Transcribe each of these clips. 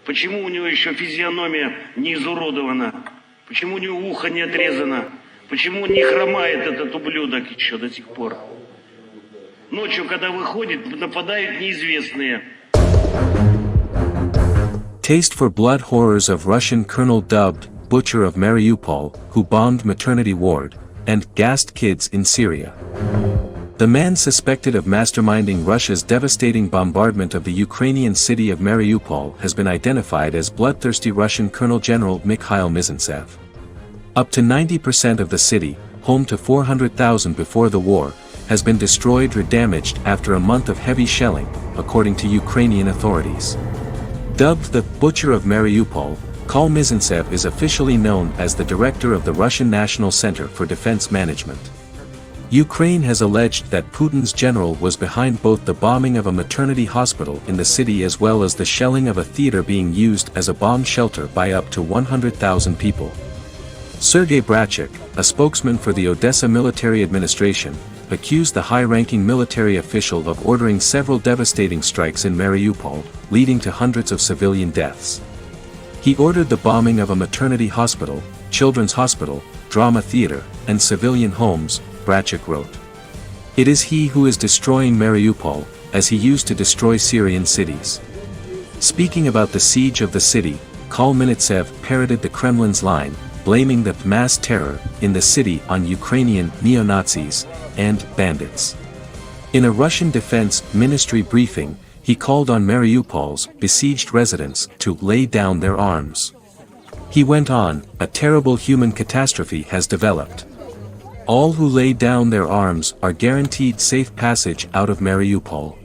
Почему у него еще физиономия не изуродована? Почему у него ухо не отрезано? Почему не хромает этот ублюдок еще до сих пор? Ночью, когда выходит, нападают неизвестные. Taste for blood horrors of Russian colonel dubbed Butcher of Mariupol, who bombed maternity ward, and gassed kids in Syria. The man suspected of masterminding Russia's devastating bombardment of the Ukrainian city of Mariupol has been identified as bloodthirsty Russian Colonel General Mikhail Mizintsev. Up to 90% of the city, home to 400,000 before the war, has been destroyed or damaged after a month of heavy shelling, according to Ukrainian authorities. Dubbed the Butcher of Mariupol, Mikhail Mizintsev is officially known as the director of the Russian National Center for Defense Management. Ukraine has alleged that Putin's general was behind both the bombing of a maternity hospital in the city as well as the shelling of a theater being used as a bomb shelter by up to 100,000 people. Sergei Brachik, a spokesman for the Odessa military administration, accused the high-ranking military official of ordering several devastating strikes in Mariupol, leading to hundreds of civilian deaths. He ordered the bombing of a maternity hospital, children's hospital, drama theater, and civilian homes, Brachik wrote. It is he who is destroying Mariupol, as he used to destroy Syrian cities. Speaking about the siege of the city, Mikhail Mizintsev parroted the Kremlin's line, blaming the mass terror in the city on Ukrainian neo-Nazis and bandits. In a Russian Defense Ministry briefing, he called on Mariupol's besieged residents to lay down their arms. He went on, a terrible human catastrophe has developed. All who lay down their arms are guaranteed safe passage out of Mariupol.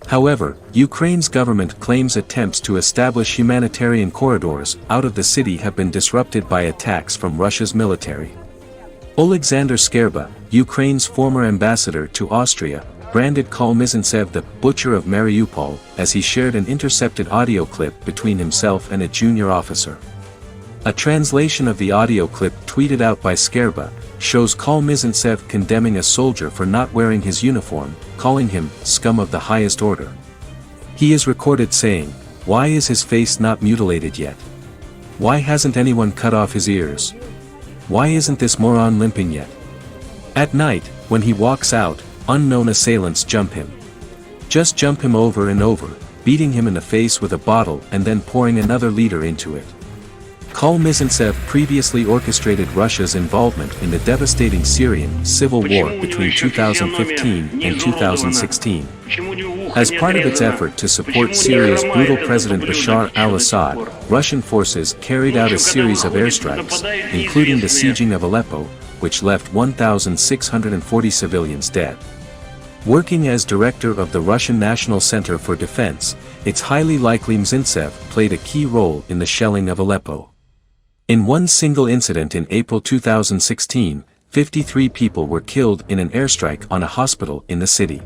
However, Ukraine's government claims attempts to establish humanitarian corridors out of the city have been disrupted by attacks from Russia's military. Oleksandr Skerba, Ukraine's former ambassador to Austria, branded Mikhail Mizintsev the Butcher of Mariupol as he shared an intercepted audio clip between himself and a junior officer. A translation of the audio clip tweeted out by Skerba shows Mikhail Mizintsev condemning a soldier for not wearing his uniform, calling him scum of the highest order. He is recorded saying, "Why is his face not mutilated yet? Why hasn't anyone cut off his ears? Why isn't this moron limping yet?" At night, when he walks out, unknown assailants jump him. Just jump him over and over, beating him in the face with a bottle and then pouring another liter into it. Mikhail Mizintsev previously orchestrated Russia's involvement in the devastating Syrian civil war between 2015 and 2016. As part of its effort to support Syria's brutal President Bashar al-Assad, Russian forces carried out a series of airstrikes, including the sieging of Aleppo, which left 1,640 civilians dead. Working as director of the Russian National Center for Defense, it's highly likely Mizintsev played a key role in the shelling of Aleppo. In one single incident in April 2016, 53 people were killed in an airstrike on a hospital in the city.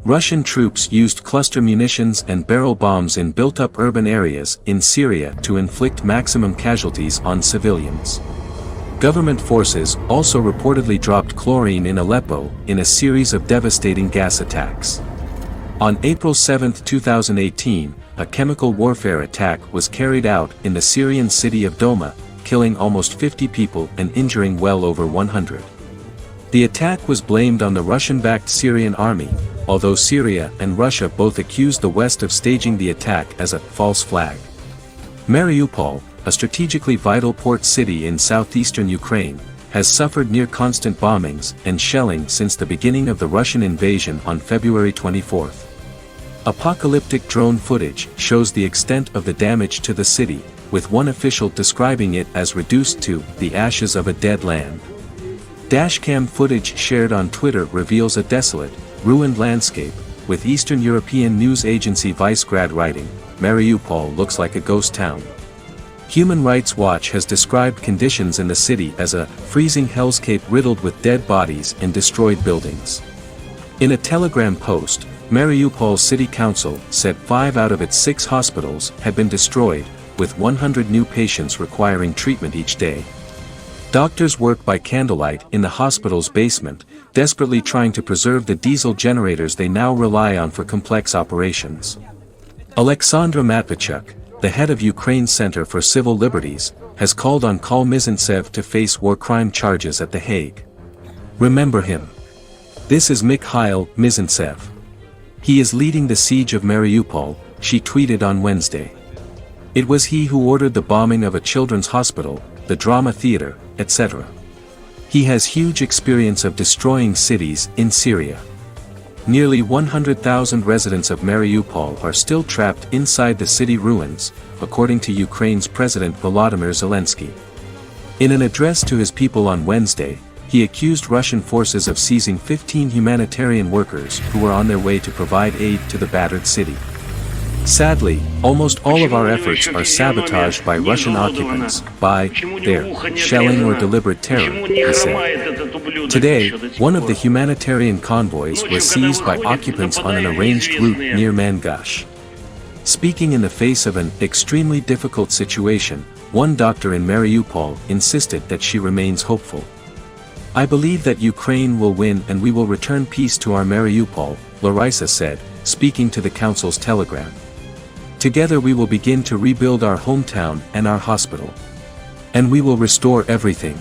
Russian troops used cluster munitions and barrel bombs in built-up urban areas in Syria to inflict maximum casualties on civilians. Government forces also reportedly dropped chlorine in Aleppo in a series of devastating gas attacks. On April 7, 2018, a chemical warfare attack was carried out in the Syrian city of Doma, killing almost 50 people and injuring well over 100. The attack was blamed on the Russian-backed Syrian army, although Syria and Russia both accused the West of staging the attack as a false flag. Mariupol, a strategically vital port city in southeastern Ukraine, has suffered near constant bombings and shelling since the beginning of the Russian invasion on February 24. Apocalyptic drone footage shows the extent of the damage to the city, with one official describing it as reduced to the ashes of a dead land. Dashcam footage shared on Twitter reveals a desolate, ruined landscape, with Eastern European news agency Visegrad writing, "Mariupol looks like a ghost town." Human Rights Watch has described conditions in the city as a freezing hellscape riddled with dead bodies and destroyed buildings. In a Telegram post, Mariupol City Council said 5 out of its 6 hospitals had been destroyed, with 100 new patients requiring treatment each day. Doctors work by candlelight in the hospital's basement, desperately trying to preserve the diesel generators they now rely on for complex operations. Alexandra Matveychuk, the head of Ukraine's Center for Civil Liberties, has called on Mizintsev to face war crime charges at The Hague. Remember him. This is Mikhail Mizintsev. He is leading the siege of Mariupol, she tweeted on Wednesday. It was he who ordered the bombing of a children's hospital, the drama theater, etc. He has huge experience of destroying cities in Syria. Nearly 100,000 residents of Mariupol are still trapped inside the city ruins, according to Ukraine's President Volodymyr Zelensky. In an address to his people on Wednesday, he accused Russian forces of seizing 15 humanitarian workers who were on their way to provide aid to the battered city. Sadly, almost all of our efforts are sabotaged by Russian occupants, by their shelling or deliberate terror, he said. Today, one of the humanitarian convoys was seized by occupants on an arranged route near Mangash. Speaking in the face of an extremely difficult situation, one doctor in Mariupol insisted that she remains hopeful. I believe that Ukraine will win and we will return peace to our Mariupol, Larissa said, speaking to the council's telegram. Together we will begin to rebuild our hometown and our hospital. And we will restore everything.